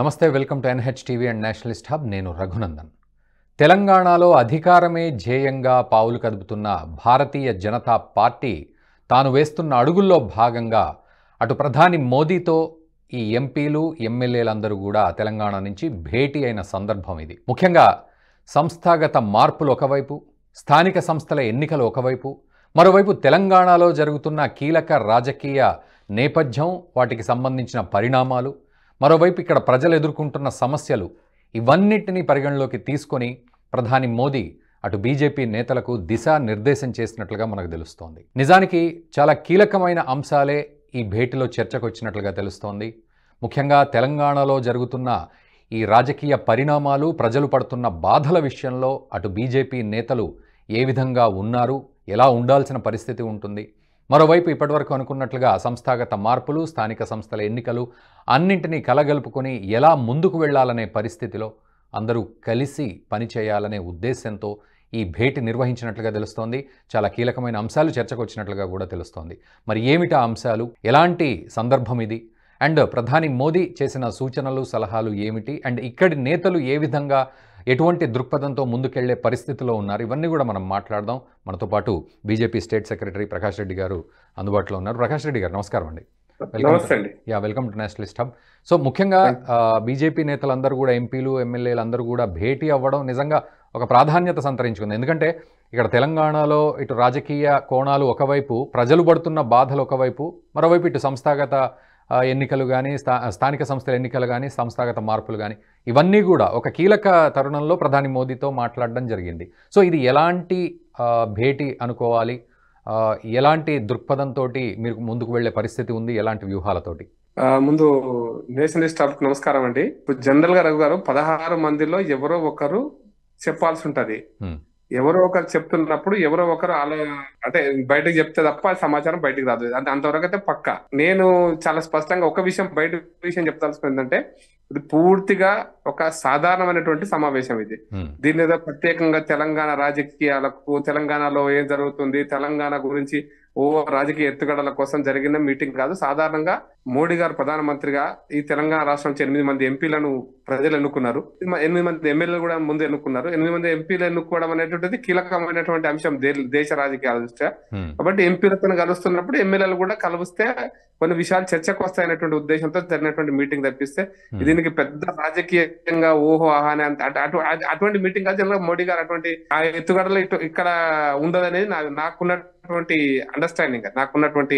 నమస్తే, welcome to NH TV and Nationalist hub. నేను రఘునందన్. తెలంగాణలో అధికారమే ధ్యేయంగా పావులు కదుపుతున్న భారతీయ జనతా పార్టీ తాను వేస్తున్న అడుగుల్లో భాగంగా అటు ప్రధాని మోదీతో ఈ ఎంపీలు ఎమ్మెల్యేలందరూ కూడా తెలంగాణ నుంచి భేటీ అయిన సందర్భం ఇది. ముఖ్యంగా సంస్థాగత మార్పులు ఒకవైపు, స్థానిక సంస్థల ఎన్నికలు ఒకవైపు, మరోవైపు తెలంగాణలో జరుగుతున్న కీలక రాజకీయ నేపథ్యం, వాటికి సంబంధించిన పరిణామాలు, మరోవైపు ఇక్కడ ప్రజలు ఎదుర్కొంటున్న సమస్యలు, ఇవన్నిటినీ పరిగణలోకి తీసుకొని ప్రధాని మోదీ అటు బీజేపీ నేతలకు దిశానిర్దేశం చేసినట్లుగా మనకు తెలుస్తోంది. నిజానికి చాలా కీలకమైన అంశాలే ఈ భేటీలో చర్చకు వచ్చినట్లుగా తెలుస్తోంది. ముఖ్యంగా తెలంగాణలో జరుగుతున్న ఈ రాజకీయ పరిణామాలు, ప్రజలు పడుతున్న బాధల విషయంలో అటు బీజేపీ నేతలు ఏ విధంగా ఉన్నారు, ఎలా ఉండాల్సిన పరిస్థితి ఉంటుంది, మరోవైపు ఇప్పటివరకు అనుకున్నట్లుగా సంస్థాగత మార్పులు, స్థానిక సంస్థల ఎన్నికలు అన్నింటినీ కలగలుపుకొని ఎలా ముందుకు వెళ్లాలనే పరిస్థితిలో అందరూ కలిసి పనిచేయాలనే ఉద్దేశంతో ఈ భేటీ నిర్వహించినట్లుగా తెలుస్తోంది. చాలా కీలకమైన అంశాలు చర్చకు వచ్చినట్లుగా కూడా తెలుస్తోంది. మరి ఏమిటా అంశాలు, ఎలాంటి సందర్భం ఇది, అండ్ ప్రధాని మోదీ చేసిన సూచనలు, సలహాలు ఏమిటి, అండ్ ఇక్కడి నేతలు ఏ విధంగా ఎటువంటి దృక్పథంతో ముందుకెళ్లే పరిస్థితిలో ఉన్నారు, ఇవన్నీ కూడా మనం మాట్లాడదాం. మనతో పాటు BJP state secretary Prakash Reddy గారు అందుబాటులో ఉన్నారు. ప్రకాష్ రెడ్డి గారు నమస్కారం అండి. Welcome to Nationalist hub. So ముఖ్యంగా బీజేపీ నేతలందరూ కూడా, ఎంపీలు ఎమ్మెల్యేలందరూ కూడా భేటీ అవ్వడం నిజంగా ఒక ప్రాధాన్యత సంతరించుకుంది. ఎందుకంటే ఇక్కడ తెలంగాణలో ఇటు రాజకీయ కోణాలు ఒకవైపు, ప్రజలు పడుతున్న బాధలు ఒకవైపు, మరోవైపు ఇటు సంస్థాగత ఎన్నికలు కానీ, స్థానిక సంస్థల ఎన్నికలు కానీ, సంస్థాగత మార్పులు కానీ, ఇవన్నీ కూడా ఒక కీలక తరుణంలో ప్రధాని మోదీతో మాట్లాడడం జరిగింది. సో ఇది ఎలాంటి భేటీ అనుకోవాలి, ఎలాంటి దృక్పథంతో మీరు ముందుకు వెళ్లే పరిస్థితి ఉంది, ఎలాంటి వ్యూహాలతోటి? ముందు నేషనలిస్ట్ హబ్కి నమస్కారం అండి. ఇప్పుడు జనరల్ గా రఘు గారు 16 మందిలో ఎవరో ఒకరు చెప్పాల్సి ఉంటది. ఎవరో ఒకరు చెప్తున్నప్పుడు ఎవరో ఒకరు అంటే బయటకు చెప్తే తప్ప సమాచారం బయటకు రాదు. అంటే అంతవరకు అయితే పక్క. నేను చాలా స్పష్టంగా ఒక విషయం చెప్తాల్సింది ఏంటంటే, ఇది పూర్తిగా ఒక సాధారణమైనటువంటి సమావేశం. ఇది దీని ఏదో ప్రత్యేకంగా తెలంగాణ రాజకీయాలకు, తెలంగాణలో ఏం జరుగుతుంది, తెలంగాణ గురించి రాజకీయ ఎత్తుగడల కోసం జరిగిన మీటింగ్ కాదు. సాధారణంగా మోడీ గారు ప్రధానమంత్రిగా ఈ తెలంగాణ రాష్ట్రం నుంచి 8 మంది ఎంపీలను ప్రజలు ఎన్నుకున్నారు. 8 మంది ఎమ్మెల్యేలు కూడా ముందు ఎన్నుకున్నారు. 8 మంది ఎంపీలు ఎన్నుకోవడం అనేటువంటిది కీలకమైనటువంటి అంశం దేశ రాజకీయాల దృష్ట్యా. కాబట్టి ఎంపీలతో కలుస్తున్నప్పుడు ఎమ్మెల్యేలు కూడా కలిస్తే కొన్ని విషయాలు చర్చకు వస్తాయనేటువంటి ఉద్దేశంతో జరిగినటువంటి మీటింగ్ తప్పిస్తే దీనికి పెద్ద రాజకీయంగా ఆహానే అటువంటి మీటింగ్ కాదు. జనరల్ మోడీ గారు అటువంటి ఆ ఎత్తుగడలు ఇక్కడ ఉండదనేది నాకున్నటువంటి అండర్స్టాండింగ్, నాకున్నటువంటి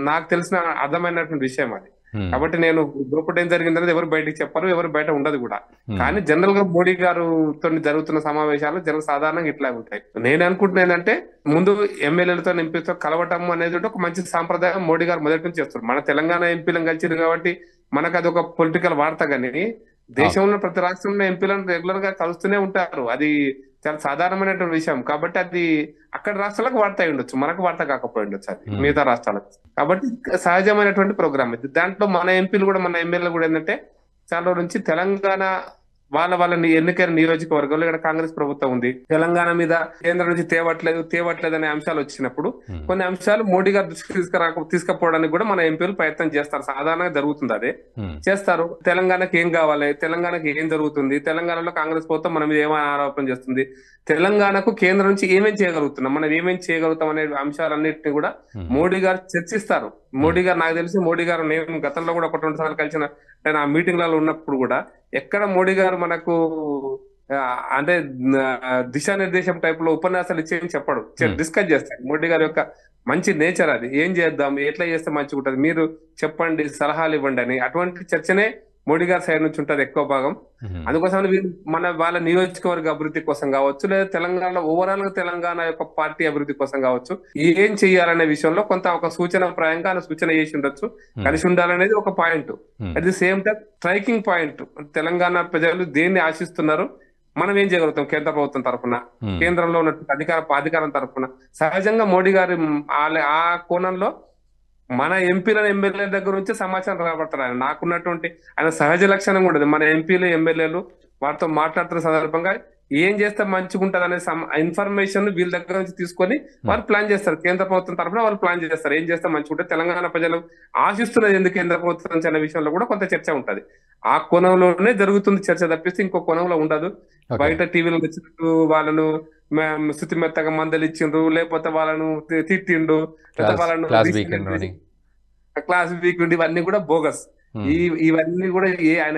నాకు తెలిసిన అర్థమైనటువంటి విషయం అది. కాబట్టి నేను గ్రూప్ ఏం జరిగిందనేది ఎవరు బయటకు చెప్పరు, ఎవరు బయట ఉండదు కూడా. కానీ జనరల్ గా మోడీ గారుతో జరుగుతున్న సమావేశాలు సాధారణంగా ఇట్లా ఉంటాయి. నేను అనుకుంటున్నా ఏంటంటే, ముందు ఎమ్మెల్యేలతో ఎంపీలతో కలవటం అనేది ఒక మంచి సాంప్రదాయం మోడీ గారు మొదటి నుంచి చేస్తారు. మన తెలంగాణ ఎంపీలను కలిసిరు కాబట్టి మనకు అది ఒక పొలిటికల్ వార్త. కానీ దేశంలో ప్రతి రాష్ట్రంలో ఎంపీలను రెగ్యులర్ గా కలుస్తూనే ఉంటారు. అది చాలా సాధారణమైనటువంటి విషయం. కాబట్టి అది అక్కడ రాష్ట్రాలకు వార్త అయి ఉండొచ్చు, మనకు వార్త కాకపోయి ఉండొచ్చు అది మిగతా రాష్ట్రాలకు. కాబట్టి సహజమైనటువంటి ప్రోగ్రామ్ ఇది. దాంట్లో మన ఎంపీలు కూడా, మన ఎమ్మెల్యేలు కూడా ఏంటంటే, చాలా నుంచి తెలంగాణ వాళ్ళ ఎన్నికైన నియోజకవర్గంలో ఇక్కడ కాంగ్రెస్ ప్రభుత్వం ఉంది, తెలంగాణ మీద కేంద్రం నుంచి తేవట్లేదు అనే అంశాలు వచ్చినప్పుడు కొన్ని అంశాలు మోడీ గారు దృష్టికి తీసుకుపోవడానికి కూడా మన ఎంపీలు ప్రయత్నం చేస్తారు. సాధారణంగా జరుగుతుంది, అదే చేస్తారు. తెలంగాణకి ఏం కావాలి, తెలంగాణకి ఏం జరుగుతుంది, తెలంగాణలో కాంగ్రెస్ ప్రభుత్వం మన మీద ఏమైనా ఆరోపణ చేస్తుంది, తెలంగాణకు కేంద్రం నుంచి ఏమేం చేయగలుగుతున్నాం, మనం ఏమేం చేయగలుగుతాం అనే అంశాలన్నింటినీ కూడా మోడీ గారు చర్చిస్తారు. మోడీ గారు, నాకు తెలిసి మోడీ గారు, నేను గతంలో కూడా 1-2 సార్లు కలిసిన ఆ మీటింగ్లలో ఉన్నప్పుడు కూడా ఎక్కడ మోడీ గారు మనకు అంటే దిశానిర్దేశం టైప్ లో ఉపన్యాసాలు ఇచ్చేయని చెప్పడు, డిస్కస్ చేస్తాడు. మోడీ గారి యొక్క మంచి నేచర్ అది. ఏం చేద్దాం, ఎట్లా చేస్తే మంచిగా ఉంటుంది, మీరు చెప్పండి, సలహాలు ఇవ్వండి అని. అటువంటి చర్చనే మోడీ గారి సైడ్ నుంచి ఉంటుంది ఎక్కువ భాగం. అందుకోసం వాళ్ళ నియోజకవర్గ అభివృద్ధి కోసం కావచ్చు, లేదా తెలంగాణలో ఓవరాల్ గా తెలంగాణ యొక్క పార్టీ అభివృద్ధి కోసం కావచ్చు, ఏం చెయ్యాలనే విషయంలో కొంత ఒక సూచన ప్రాయంగా సూచన చేసి ఉండొచ్చు. కలిసి ఉండాలనేది ఒక point. At the same time striking point, Telangana ప్రజలు దేన్ని ఆశిస్తున్నారు, మనం ఏం చేయగలుగుతాం కేంద్ర ప్రభుత్వం తరఫున, కేంద్రంలో ఉన్నటువంటి అధికారం తరఫున. సహజంగా మోడీ గారి ఆ కోణంలో మన ఎంపీలను ఎమ్మెల్యేల దగ్గర నుంచి సమాచారం రాబడతారు. నాకున్నటువంటి ఆయన సహజ లక్షణం కూడా మన ఎంపీలు ఎమ్మెల్యేలు వారితో మాట్లాడుతున్న సందర్భంగా ఏం చేస్తే మంచిగా ఉంటుంది అనే ఇన్ఫర్మేషన్ వీళ్ళ దగ్గర నుంచి తీసుకొని వాళ్ళు ప్లాన్ చేస్తారు. కేంద్ర ప్రభుత్వం తరఫున వాళ్ళు ప్లాన్ చేస్తారు ఏం చేస్తే మంచిగా ఉంటుంది, తెలంగాణ ప్రజలు ఆశిస్తున్నది ఎందుకు కేంద్ర ప్రభుత్వం నుంచి అనే విషయంలో కూడా కొంత చర్చ ఉంటది. ఆ కోణంలోనే జరుగుతుంది చర్చ తప్పిస్తే ఇంకో కోణంలో ఉండదు. బయట టీవీలో వచ్చినట్టు వాళ్ళను శృతి మెత్తగా మందలు ఇచ్చిండ్రు, లేకపోతే వాళ్ళను తిట్టిండు, లేకపోతే వాళ్ళను క్లాస్ వీక్ ఇవన్నీ కూడా బోగస్. ఇవన్నీ కూడా ఆయన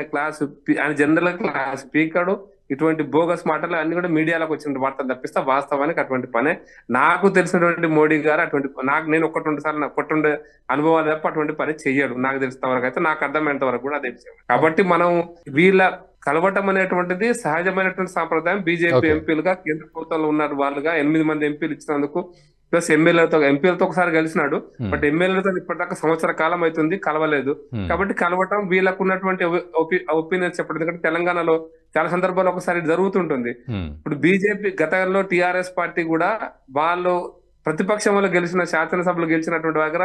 ఆయన జనరల్ క్లాస్ స్పీకర్ ఇటువంటి బోగస్ మాటలు అన్ని కూడా మీడియాలోకి వచ్చిన వార్తలు తప్పిస్తే వాస్తవానికి అటువంటి పనే. నాకు తెలిసినటువంటి మోడీ గారు అటువంటి నేను ఒకటి రెండు సార్లు ఒకటి అనుభవాలు తప్ప అటువంటి పని చెయ్యడు. నాకు తెలిసిన వరకు అయితే, నాకు అర్థమైనంత వరకు కూడా అదే విషయం. కాబట్టి మనం వీళ్ళ కలవటం అనేటువంటిది సహజమైనటువంటి సాంప్రదాయం. బీజేపీ ఎంపీలుగా కేంద్ర ప్రభుత్వంలో ఉన్నారు, వాళ్ళుగా 8 మంది ఎంపీలు ఇచ్చినందుకు ప్లస్ ఎంపీలతో ఒకసారి కలిసినాడు. బట్ ఎమ్మెల్యేలతో ఇప్పటిదాకా సంవత్సర కాలం అవుతుంది కలవలేదు. కాబట్టి కలవటం వీళ్ళకు ఉన్నటువంటి ఒపీనియన్ చెప్పడం. ఎందుకంటే తెలంగాణలో చాలా సందర్భాల్లో ఒకసారి జరుగుతుంటుంది. ఇప్పుడు బీజేపీ గతంలో టీఆర్ఎస్ పార్టీ కూడా వాళ్ళు ప్రతిపక్షంలో గెలిచిన శాసనసభలో గెలిచినటువంటి దగ్గర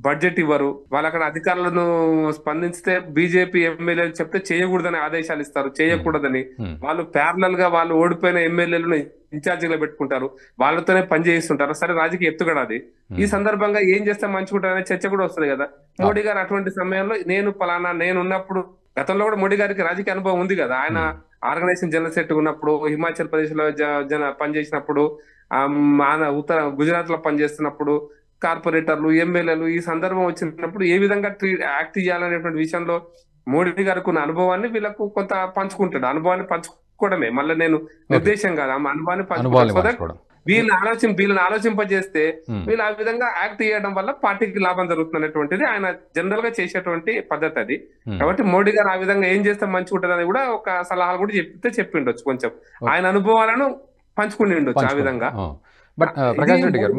బడ్జెట్ ఇవ్వరు. వాళ్ళు అక్కడ అధికారులను స్పందిస్తే బీజేపీ ఎమ్మెల్యేలు చెప్తే చేయకూడదని ఆదేశాలు ఇస్తారు, చేయకూడదని. వాళ్ళు ప్యారలల్ గా వాళ్ళు ఓడిపోయిన ఎమ్మెల్యేలను ఇన్ఛార్జిగా పెట్టుకుంటారు, వాళ్ళతోనే పని చేయిస్తుంటారు. సరే, రాజకీయ ఎత్తుగడ అది. ఈ సందర్భంగా ఏం చేస్తే మంచిగుంటారనే చర్చ కూడా వస్తుంది కదా. మోడీ గారు అటువంటి సమయంలో నేను ఉన్నప్పుడు గతంలో కూడా మోడీ గారికి రాజకీయ అనుభవం ఉంది కదా. ఆయన ఆర్గనైజేషన్ జనరల్ సెక్రటరీ ఉన్నప్పుడు, హిమాచల్ ప్రదేశ్ లో పనిచేసినప్పుడు, గుజరాత్ లో పనిచేస్తున్నప్పుడు, కార్పొరేటర్లు, ఎమ్మెల్యేలు ఈ సందర్భం వచ్చినప్పుడు ఏ విధంగా యాక్ట్ చేయాలనేటువంటి విషయంలో మోడీ గారికి ఉన్న అనుభవాన్ని వీళ్ళకు కొంత పంచుకుంటాడు. అనుభవాన్ని పంచుకోవడమే, మళ్ళీ నేను నిర్దేశం కాదు, అనుభవాన్ని పంచుకోవడం. వీళ్ళని ఆలోచింపజేస్తే వీళ్ళు ఆ విధంగా యాక్ట్ చేయడం వల్ల పార్టీకి లాభం జరుగుతుంది అనేటువంటిది ఆయన జనరల్ గా చేసేటువంటి పద్ధతి అది. కాబట్టి మోడీ గారు ఆ విధంగా ఏం చేస్తే మంచిగా ఉంటుంది అని కూడా ఒక సలహాలు కూడా చెప్పిండొచ్చు, కొంచెం ఆయన అనుభవాలను పంచుకుని ఉండొచ్చు ఆ విధంగా. బట్ ప్రకాష్ రెడ్డి గారు,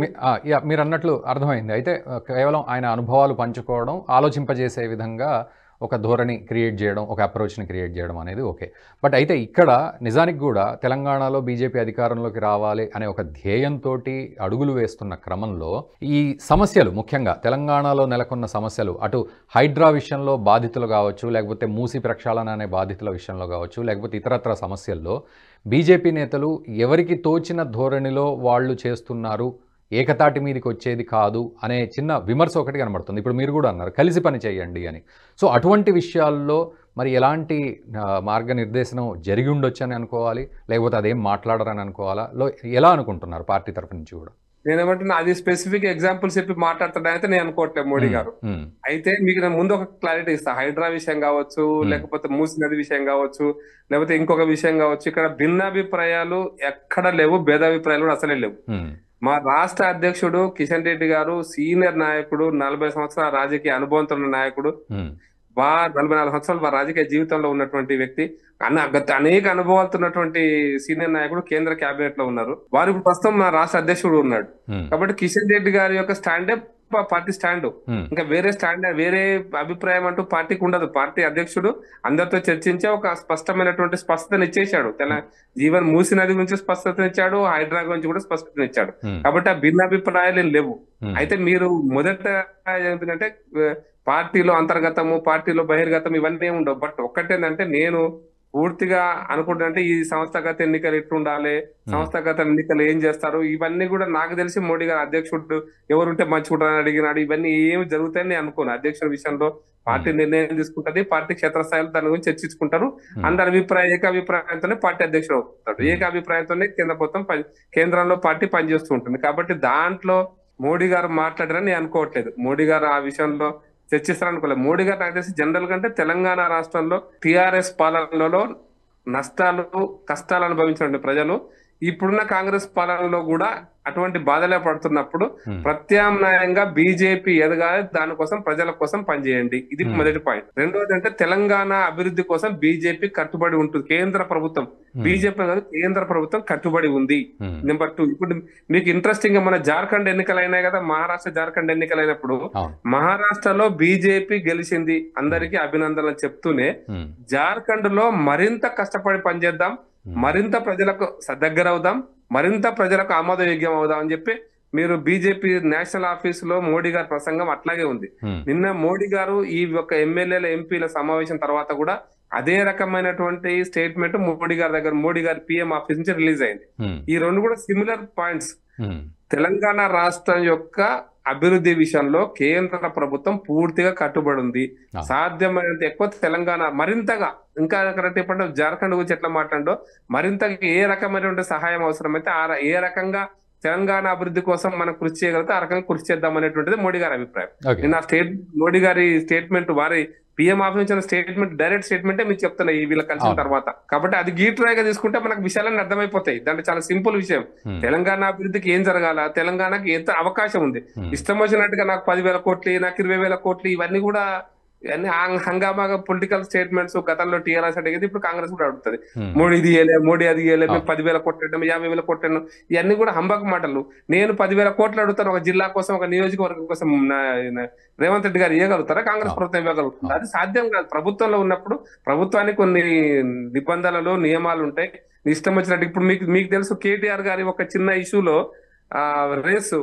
మీరు అన్నట్లు అర్థమైంది. అయితే కేవలం ఆయన అనుభవాలు పంచుకోవడం, ఆలోచింపజేసే విధంగా ఒక ధోరణి క్రియేట్ చేయడం, ఒక అప్రోచ్ని క్రియేట్ చేయడం అనేది ఓకే. బట్ అయితే ఇక్కడ నిజానికి కూడా తెలంగాణలో బీజేపీ అధికారంలోకి రావాలి అనే ఒక ధ్యేయంతో అడుగులు వేస్తున్న క్రమంలో ఈ సమస్యలు, ముఖ్యంగా తెలంగాణలో నెలకొన్న సమస్యలు, అటు హైడ్రా విషయంలో బాధితులు కావచ్చు, లేకపోతే మూసి ప్రక్షాళన అనే బాధితుల విషయంలో కావచ్చు, లేకపోతే ఇతరత్ర సమస్యల్లో బీజేపీ నేతలు ఎవరికి తోచిన ధోరణిలో వాళ్ళు చేస్తున్నారు, ఏకతాటి మీదకి వచ్చేది కాదు అనే చిన్న విమర్శ ఒకటి కనబడుతుంది. ఇప్పుడు మీరు కూడా అన్నారు కలిసి పని చేయండి అని. సో అటువంటి విషయాల్లో మరి ఎలాంటి మార్గనిర్దేశనం జరిగి ఉండొచ్చని అనుకోవాలి, లేకపోతే అదేం మాట్లాడరని అనుకోవాలా, ఎలా అనుకుంటున్నారు పార్టీ తరఫు నుంచి కూడా? నేనేమంటున్నా, అది స్పెసిఫిక్ ఎగ్జాంపుల్స్ చెప్పి మాట్లాడతాడైతే నేను అనుకోవట్లేదు మోడీ గారు. అయితే మీకు నేను ముందు ఒక క్లారిటీ ఇస్తా. హైడ్రా విషయం కావచ్చు, లేకపోతే మూసి నది విషయం కావచ్చు, లేకపోతే ఇంకొక విషయం కావచ్చు, ఇక్కడ భిన్నాభిప్రాయాలు ఎక్కడ లేవు, భేదాభిప్రాయాలు కూడా అసలే లేవు. మా రాష్ట్ర అధ్యక్షుడు కిషన్ రెడ్డి గారు సీనియర్ నాయకుడు, 40 సంవత్సరాల రాజకీయ అనుభవంతో ఉన్న నాయకుడు, 44 సంవత్సరాలు రాజకీయ జీవితంలో ఉన్నటువంటి వ్యక్తి, అనేక అనుభవాలతో ఉన్నటువంటి సీనియర్ నాయకుడు, కేంద్ర కేబినెట్ లో ఉన్నారు. వారు ఇప్పుడు ప్రస్తుతం మా రాష్ట్ర అధ్యక్షుడు ఉన్నాడు. కాబట్టి కిషన్ రెడ్డి గారి యొక్క స్టాండే పార్టీ స్టాండ్. ఇంకా వేరే అభిప్రాయం అంటూ పార్టీకి ఉండదు. పార్టీ అధ్యక్షుడు అందరితో చర్చించే ఒక స్పష్టమైనటువంటి స్పష్టతను ఇచ్చేశాడు. జీవన్ మూసి నది గురించి స్పష్టతనిచ్చాడు, హైడ్రా గురించి కూడా స్పష్టతనిచ్చాడు. కాబట్టి ఆ భిన్నాభిప్రాయాలు లేవు. అయితే మీరు మొదట ఏంటంటే పార్టీలో అంతర్గతము, పార్టీలో బహిర్గతం ఇవన్నీ ఉండవు. బట్ ఒక్కటేంటంటే నేను పూర్తిగా అనుకుంటుంటే ఈ సంస్థాగత ఎన్నికలు ఎట్లుండాలి, సంస్థాగత ఎన్నికలు ఏం చేస్తారు, ఇవన్నీ కూడా నాకు తెలిసి మోడీ గారు అధ్యక్షుడు ఎవరుంటే మంచిగుంటారని అడిగినాడు. ఇవన్నీ ఏమి జరుగుతాయని నేను అనుకోను. అధ్యక్షుడి విషయంలో పార్టీ నిర్ణయం తీసుకుంటది, పార్టీ క్షేత్రస్థాయిలో దాని గురించి చర్చించుకుంటారు. అందరి ఏకాభిప్రాయంతోనే పార్టీ అధ్యక్షుడు అవుతాడు. ఏకాభిప్రాయంతోనే కేంద్రంలో పార్టీ పనిచేస్తూ ఉంటుంది. కాబట్టి దాంట్లో మోడీ గారు మాట్లాడారని నేను అనుకోవట్లేదు. మోడీ గారు ఆ విషయంలో చర్చిస్తారనుకోలేదు. మోడీ గారు నాకు తెలిసి జనరల్ కంటే తెలంగాణ రాష్ట్రంలో టీఆర్ఎస్ పాలనలో నష్టాలు, కష్టాలు అనుభవించిన ప్రజలు ఇప్పుడున్న కాంగ్రెస్ పాలనలో కూడా అటువంటి బాధలే పడుతున్నప్పుడు ప్రత్యామ్నాయంగా బీజేపీ ఎదగాలి, దానికోసం ప్రజల కోసం పనిచేయండి. ఇది మొదటి పాయింట్. రెండోది అంటే తెలంగాణ అభివృద్ధి కోసం బీజేపీ కట్టుబడి ఉంటుంది. కేంద్ర ప్రభుత్వం, బీజేపీ కాదు కేంద్ర ప్రభుత్వం కట్టుబడి ఉంది. నెంబర్ 2, ఇప్పుడు మీకు ఇంట్రెస్టింగ్ గా మన జార్ఖండ్ ఎన్నికలు అయినాయి కదా, మహారాష్ట్ర జార్ఖండ్ ఎన్నికలు అయినప్పుడు మహారాష్ట్రలో బీజేపీ గెలిచింది, అందరికీ అభినందనలు చెప్తూనే జార్ఖండ్ లో మరింత కష్టపడి పనిచేద్దాం, మరింత ప్రజలకు దగ్గర అవుదాం, మరింత ప్రజలకు ఆమోదయోగ్యం అవుదాం అని చెప్పి మీరు బీజేపీ నేషనల్ ఆఫీస్ లో మోడీ గారి ప్రసంగం అట్లాగే ఉంది. నిన్న మోడీ గారు ఈ యొక్క ఎమ్మెల్యేల ఎంపీల సమావేశం తర్వాత కూడా అదే రకమైనటువంటి స్టేట్మెంట్ మోడీ గారి పిఎం ఆఫీస్ నుంచి రిలీజ్ అయింది. ఈ రెండు కూడా సిమిలర్ పాయింట్స్. తెలంగాణ రాష్ట్రం యొక్క అభివృద్ధి విషయంలో కేంద్ర ప్రభుత్వం పూర్తిగా కట్టుబడి ఉంది. సాధ్యమైనంత ఎక్కువ తెలంగాణ మరింతగా, ఇంకా కరెక్ట్ చెప్పండి, జార్ఖండ్ గురించి ఎట్లా మాట్లాడో మరింతగా ఏ రకమైనటువంటి సహాయం అవసరమైతే ఏ రకంగా తెలంగాణ అభివృద్ధి కోసం మనం కృషి చేయగలిగితే ఆ రకంగా కృషి చేద్దాం అనేటువంటిది మోడీ గారి అభిప్రాయం. నిన్న మోడీ గారి స్టేట్మెంట్, వారి పిఎం ఆఫీస్ నుంచి స్టేట్మెంట్, డైరెక్ట్ స్టేట్మెంటే మీకు చెప్తున్నా ఈ వీళ్ళ కలిసిన తర్వాత. కాబట్టి అది గీట్రాయిగా తీసుకుంటే మనకు విషయాలన్నీ అర్థమైపోతాయి. దాంట్లో చాలా సింపుల్ విషయం. తెలంగాణ అభివృద్ధికి ఏం జరగాల, తెలంగాణకి ఎంత అవకాశం ఉంది. ఇష్టం వచ్చినట్టుగా నాకు 10,000 కోట్లు, నాకు 20,000 కోట్లు, ఇవన్నీ కూడా హంగామాగా పొలిటికల్ స్టేట్మెంట్స్. గతంలో టీఆర్ఎస్ అడిగేది, ఇప్పుడు కాంగ్రెస్ కూడా అడుగుతుంది. మోడీ ఇది ఇయ్యలే, మోడీ అది ఇయ్యలే, మేము 10,000 కోట్లు పెట్టాము, 50,000 కోట్లు, ఇవన్నీ కూడా హంబక మాటలు. నేను 10,000 కోట్లు అడుగుతాను ఒక జిల్లా కోసం, ఒక నియోజకవర్గం కోసం. రేవంత్ రెడ్డి గారు ఇవ్వగలుగుతారా? కాంగ్రెస్ ప్రభుత్వం ఇవ్వగలుగుతుంది? అది సాధ్యం కాదు. ప్రభుత్వంలో ఉన్నప్పుడు ప్రభుత్వానికి కొన్ని నిబంధనలు, నియమాలు ఉంటాయి. ఇష్టం వచ్చినట్టు ఇప్పుడు మీకు తెలుసు, కేటీఆర్ గారి ఒక చిన్న ఇష్యూలో రేసు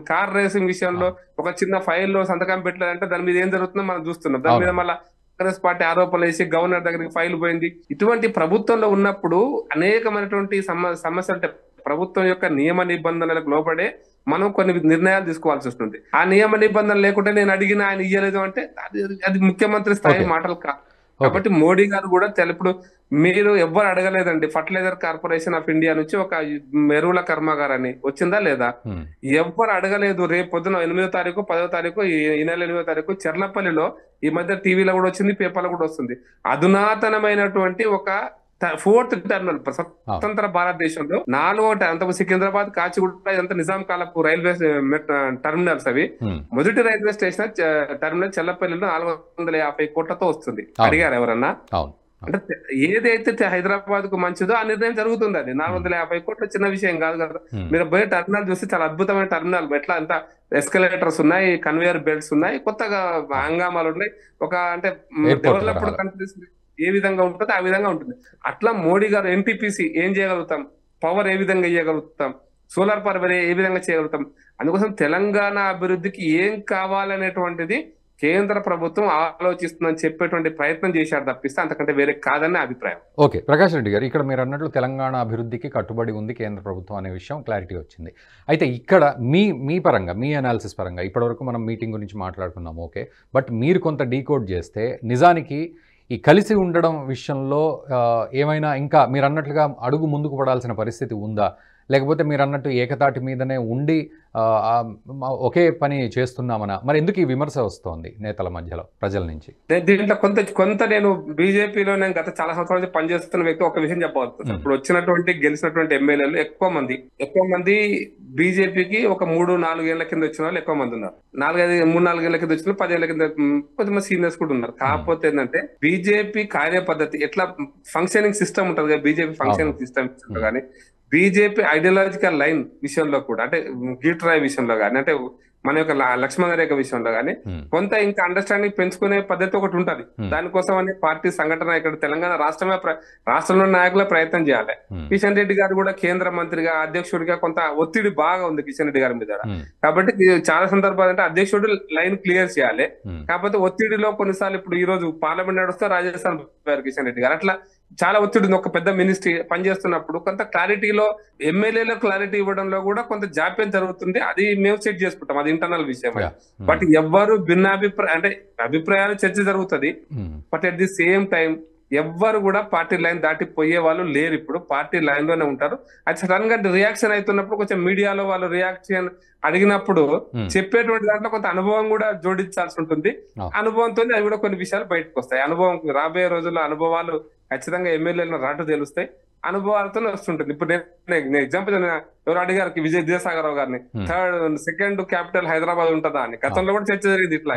కార్ రేసింగ్ విషయంలో ఒక చిన్న ఫైల్లో సంతకం పెట్టలేదంటే దాని మీద ఏం జరుగుతుందో మనం చూస్తున్నాం. దాని మీద మళ్ళీ కాంగ్రెస్ పార్టీ ఆరోపణలు వేసి గవర్నర్ దగ్గరికి ఫైల్ పోయింది. ఇటువంటి ప్రభుత్వంలో ఉన్నప్పుడు అనేకమైనటువంటి సమస్యలు ఉంటాయి. ప్రభుత్వం యొక్క నియమ నిబంధనలకు లోపడే మనం కొన్ని నిర్ణయాలు తీసుకోవాల్సి వస్తుంది. ఆ నియమ నిబంధనలు లేకుంటే నేను అడిగిన ఆయన ఇయ్యలేదు అంటే అది ముఖ్యమంత్రి స్థాయి మాటలు కాదు. కాబట్టి మోడీ గారు కూడా ఇప్పుడు మీరు ఎవ్వరు అడగలేదండి, ఫర్టిలైజర్ కార్పొరేషన్ ఆఫ్ ఇండియా నుంచి ఒక ఎరువుల కర్మాగారాన్ని వచ్చిందా లేదా? ఎవ్వరు అడగలేదు. రేపు పొద్దున 8వ తారీఖు 10వ తారీఖు ఈ నెల 8వ తారీఖు చెర్లపల్లిలో, ఈ మధ్య టీవీలో కూడా వచ్చింది, పేపర్లో కూడా వస్తుంది, అధునాతనమైనటువంటి ఒక 4th టెర్మినల్ స్వతంత్ర భారతదేశంలో 4వ అంత సికింద్రాబాద్, కాచిగూడ, ఇదంతా నిజాం కాలపు రైల్వే టెర్మినల్స్. అవి మొదటి రైల్వే స్టేషన్ టెర్మినల్ చెల్లపల్లిలో 450 కోట్లతో వస్తుంది. అడిగారు ఎవరన్నా? అంటే ఏదైతే హైదరాబాద్ కు మంచిదో ఆ నిర్ణయం జరుగుతుంది. అది 450 కోట్లు చిన్న విషయం కాదు కదా. మీరు పోయే టెర్మినల్ చూస్తే చాలా అద్భుతమైన టెర్మినల్. ఎట్లా అంత ఎస్కలేటర్స్ ఉన్నాయి, కన్వేయర్ బెల్ట్స్ ఉన్నాయి, కొత్తగా హంగామాలు ఉన్నాయి. ఒక అంటే డెవలప్డ్ కంట్రీస్ ఏ విధంగా ఉంటుందో ఆ విధంగా ఉంటుంది. అట్లా మోడీ గారు ఎన్టీపీసీ ఏం చేయగలుగుతాం, పవర్ ఏ విధంగా ఇవ్వగలుగుతాం, సోలార్ పవర్ ఏ విధంగా చేయగలుగుతాం, అందుకోసం తెలంగాణ అభివృద్ధికి ఏం కావాలనేటువంటిది కేంద్ర ప్రభుత్వం ఆలోచిస్తుందని చెప్పేటువంటి ప్రయత్నం చేశారు తప్పిస్తే అంతకంటే వేరే కాదని అభిప్రాయం. ఓకే, ప్రకాష్ రెడ్డి గారు, ఇక్కడ మీరు అన్నట్లు తెలంగాణ అభివృద్ధికి కట్టుబడి ఉంది కేంద్ర ప్రభుత్వం అనే విషయం క్లారిటీ వచ్చింది. అయితే ఇక్కడ మీ పరంగా, మీ అనాలిసిస్ పరంగా ఇప్పటివరకు మనం మీటింగ్ గురించి మాట్లాడుకున్నాము, ఓకే. బట్ మీరు కొంత డీకోడ్ చేస్తే నిజానికి ఈ కలిసి ఉండడం విషయంలో ఏమైనా ఇంకా మీరు అన్నట్లుగా అడుగు ముందుకు పడాల్సిన పరిస్థితి ఉందా, లేకపోతే మీరు అన్నట్టు ఏకతాటి మీదనే ఉండి ఒకే పని చేస్తున్నామనా? మరి ఎందుకు ఈ విమర్శ వస్తోంది నేతల మధ్యలో, ప్రజల నుంచి? దీంట్లో కొంత నేను బీజేపీలో నేను గత చాలా సంవత్సరాల నుంచి పనిచేస్తున్న వ్యక్తి ఒక విషయం చెప్పవచ్చు. ఇప్పుడు వచ్చినటువంటి గెలిచినటువంటి ఎమ్మెల్యేలు ఎక్కువ మంది బీజేపీకి ఒక 3-4 ఏళ్ల కింద వచ్చిన వాళ్ళు ఎక్కువ మంది ఉన్నారు. 3-4 ఏళ్ల కింద వచ్చిన 10 ఏళ్ల కింద కొంతమంది సీనియర్స్ కూడా ఉన్నారు. కాకపోతే ఏంటంటే బీజేపీ కార్యపద్ధతి ఎట్లా ఫంక్షనింగ్ సిస్టమ్ ఉంటుంది కదా, బీజేపీ ఫంక్షనింగ్ సిస్టమ్ కానీ బీజేపీ ఐడియాలజికల్ లైన్ విషయంలో కూడా, అంటే గీట్రాయ్ విషయంలో కానీ, అంటే మన యొక్క లక్ష్మణ రేఖ విషయంలో కానీ కొంత ఇంకా అండర్స్టాండింగ్ పెంచుకునే పద్ధతి ఒకటి ఉంటది. దానికోసం అనే పార్టీ సంఘటన ఇక్కడ తెలంగాణ రాష్ట్రంలో నాయకుల ప్రయత్నం చేయాలి. కిషన్ రెడ్డి గారు కూడా కేంద్ర మంత్రిగా, అధ్యక్షుడిగా కొంత ఒత్తిడి బాగా ఉంది కిషన్ రెడ్డి గారి మీద. కాబట్టి చాలా సందర్భాలు అంటే అధ్యక్షుడు లైన్ క్లియర్ చేయాలి. కాకపోతే ఒత్తిడిలో కొన్నిసార్లు ఇప్పుడు ఈ రోజు పార్లమెంట్ నడుస్తే రాజస్థాన్ కిషన్ రెడ్డి గారు అట్లా చాలా ఒత్తిడి ఉంది. ఒక పెద్ద మినిస్ట్రీ పనిచేస్తున్నప్పుడు కొంత క్లారిటీలో, ఎమ్మెల్యేలో క్లారిటీ ఇవ్వడంలో కూడా కొంత జాప్యం జరుగుతుంది. అది మేము సెట్ చేసుకుంటాం, అది ఇంటర్నల్ విషయం. బట్ ఎవ్వరు అంటే అభిప్రాయాలు చర్చ జరుగుతుంది. But at the same time ఎవ్వరు కూడా పార్టీ లైన్ దాటిపోయే వాళ్ళు లేరు. ఇప్పుడు పార్టీ లైన్ లోనే ఉంటారు. అది సడన్ గా రియాక్షన్ అవుతున్నప్పుడు కొంచెం మీడియాలో వాళ్ళు రియాక్షన్ అడిగినప్పుడు చెప్పేటువంటి దాంట్లో కొంత అనుభవం కూడా జోడించాల్సి ఉంటుంది. అనుభవంతో అవి కూడా కొన్ని విషయాలు బయటకు వస్తాయి. అనుభవం రాబోయే రోజుల్లో అనుభవాలు ఖచ్చితంగా ఎమ్మెల్యేలను రాటు తెలుస్తాయి, అనుభవాలతో వస్తుంటుంది. ఇప్పుడు నేను ఎగ్జాంపుల్ ఎవరు అడిగారు విజయసాగర్ రావు గారిని, 2nd క్యాపిటల్ హైదరాబాద్ ఉంటుందా అని. గతంలో కూడా చర్చ జరిగింది. ఇట్లా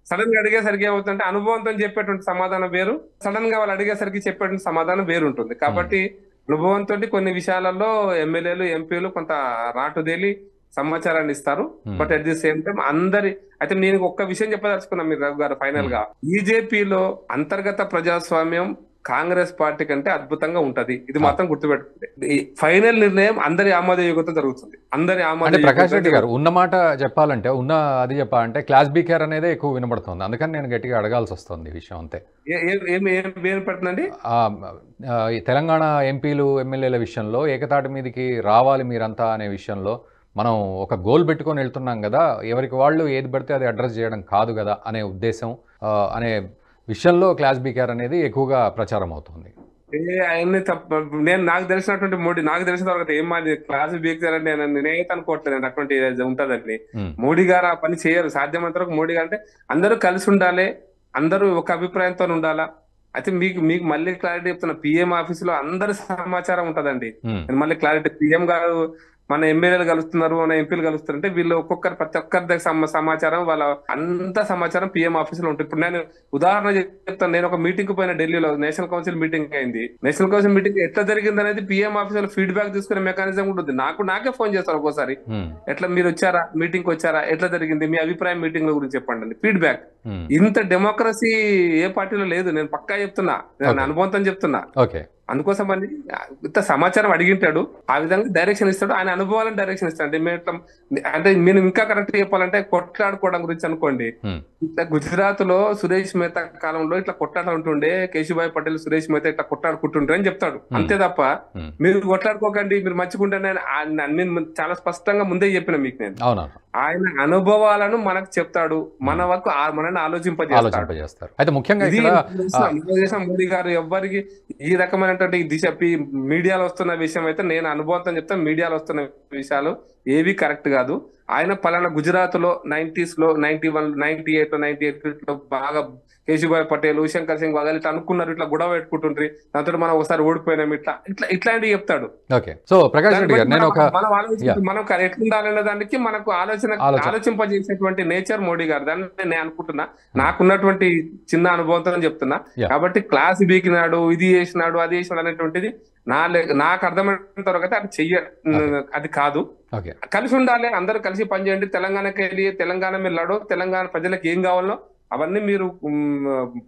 సడన్ గా అడిగేసరికి ఏమవుతుందంటే అనుభవంతో చెప్పేటువంటి సమాధానం వేరు, సడన్ గా వాళ్ళు అడిగేసరికి చెప్పేటువంటి సమాధానం వేరు ఉంటుంది. కాబట్టి అనుభవంతో కొన్ని విషయాలలో ఎమ్మెల్యేలు, ఎంపీలు కొంత రాటుదేలి సమాచారాన్ని ఇస్తారు. But at the same time అయితే నేను ఒక్క విషయం చెప్పదలుచుకున్నా మీరు రఘు గారు, ఫైనల్ గా బీజేపీలో అంతర్గత ప్రజాస్వామ్యం కాంగ్రెస్ పార్టీ కంటే అద్భుతంగా ఉంటది. ఇది మాత్రం గుర్తుపెట్టుకోండి. ఈ ఫైనల్ నిర్ణయం అందరి ఆమోదయోగ్యత జరుగుతుంది. అందరి అంటే ప్రకాష్ రెడ్డి గారు ఆమోదయోగ్యత ఉన్న మాట చెప్పాలంటే అది చెప్పాలంటే క్లాస్ బీ కేర్ అనేది ఎక్కువ వినబడుతుంది. అందుకని నేను గట్టిగా అడగాల్సి వస్తుంది ఈ విషయం అంతే. ఏం పెడుతుందండి. ఈ తెలంగాణ ఎంపీలు ఎమ్మెల్యేల విషయంలో ఏకతాటి మీదకి రావాలి మీరంతా అనే విషయంలో మనం ఒక గోల్ పెట్టుకొని వెళ్తున్నాం కదా, ఎవరికి వాళ్ళు ఏది పడితే అది అడ్రస్ చేయడం కాదు కదా అనే ఉద్దేశం అనే విషయంలో క్లాస్ బీ కేర్ అనేది ఎక్కువగా ప్రచారం అవుతుంది. అవన్నీ నాకు తెలిసినటువంటి నాకు తెలిసిన తర్వాత ఏం మాది క్లాస్ బీక్తారని నేనైతే అనుకోవట్లేదు అటువంటి ఉంటదండి. మోడీ గారు ఆ పని చేయరు. సాధ్యమైనంత వరకు మోడీ గారు అంటే అందరూ కలిసి ఉండాలి, అందరూ ఒక అభిప్రాయంతో ఉండాలా. అయితే మీకు మళ్ళీ క్లారిటీ చెప్తున్నా, పిఎం ఆఫీస్ లో అందరి సమాచారం ఉంటదండి. నేను మళ్ళీ క్లారిటీ, పిఎం గారు మన ఎమ్మెల్యేలు కలుస్తున్నారు, మన ఎంపీలు కలుస్తున్నారు అంటే వీళ్ళు ప్రతి ఒక్కరి సమాచారం, వాళ్ళ అంత సమాచారం పిఎం ఆఫీస్ లో ఉంటుంది. ఇప్పుడు నేను ఉదాహరణ చెప్తాను. నేను ఒక మీటింగ్ కు పోయిన ఢిల్లీలో, నేషనల్ కౌన్సిల్ మీటింగ్ అయింది. నేషనల్ కౌన్సిల్ మీటింగ్ ఎట్లా జరిగింది అనేది పిఎం ఆఫీస్ లో ఫీడ్బ్యాక్ తీసుకునే మెకానిజం ఉంటుంది. నాకే ఫోన్ చేస్తారు ఒక్కోసారి, ఎట్లా మీరు వచ్చారా, మీటింగ్ కి వచ్చారా, ఎట్లా జరిగింది, మీ అభిప్రాయం మీటింగ్ లో గురించి చెప్పండి అని ఫీడ్బ్యాక్. ఇంత డెమోక్రసీ ఏ పార్టీలో లేదు. నేను పక్కా చెప్తున్నా, నేను అనుభవంతో చెప్తున్నా. అందుకోసం అని ఇంత సమాచారం అడిగింటాడు, ఆ విధంగా డైరెక్షన్ ఇస్తాడు, ఆయన అనుభవాలను డైరెక్షన్ ఇస్తాడు. అంటే నేను ఇంకా కరెక్ట్ చెప్పాలంటే కొట్లాడుకోవడం గురించి అనుకోండి. ఇట్లా గుజరాత్ లో సురేష్ మెహతా కాలంలో ఇట్లా కొట్లాట ఉంటుండే, కేశుభాయ్ పటేల్ సురేష్ మెహతా ఇట్లా కొట్లాడుకుంటుండే అని చెప్తాడు. అంతే తప్ప మీరు కొట్లాడుకోకండి, మీరు మంచిగుంటేనే నేను చాలా స్పష్టంగా ముందే చెప్పిన మీకు నేను. ఆయన అనుభవాలను మనకు చెప్తాడు, మన వరకు మనల్ని ఆలోచింపజేస్తారు. అయితే ముఖ్యంగా మోడీ గారు ఎవ్వరికి ఈ రకమైన దిశ మీడియాలో వస్తున్న విషయం అయితే నేను అనుభవంతో చెప్తాను, మీడియాలో వస్తున్న విషయాలు ఏవి కరెక్ట్ కాదు. ఆయన పలానా గుజరాత్ లో 90s లో 91, 98 లో 98 లో బాగా కేశుభాయ్ పటేల్, శంకర్ సింగ్ వగల్ ఇట్లా అనుకున్నారు, ఇట్లా గొడవ పెట్టుకుంటుండ్రి, దాంతో మనం ఒకసారి ఓడిపోయినాం, ఇట్లాంటివి చెప్తాడు. సో ప్రకాష్ రెడ్డి గారు, మనం ఎట్లుండాలనే దానికి మనకు ఆలోచింపజేసేటువంటి నేచర్ మోడీ గారు. దాన్ని నేను అనుకుంటున్నా, నాకున్నటువంటి చిన్న అనుభవంతో చెప్తున్నా. కాబట్టి క్లాస్ బీకినాడు, ఇది చేసినాడు, అది చేసినాడు అనేటువంటిది నాకు అర్థమైనంత వరకు అయితే అది కాదు. కలిసి ఉండాలి, అందరూ కలిసి పనిచేయండి. తెలంగాణకి వెళ్ళి తెలంగాణ మీరు లడో, తెలంగాణ ప్రజలకు ఏం కావాలో అవన్నీ మీరు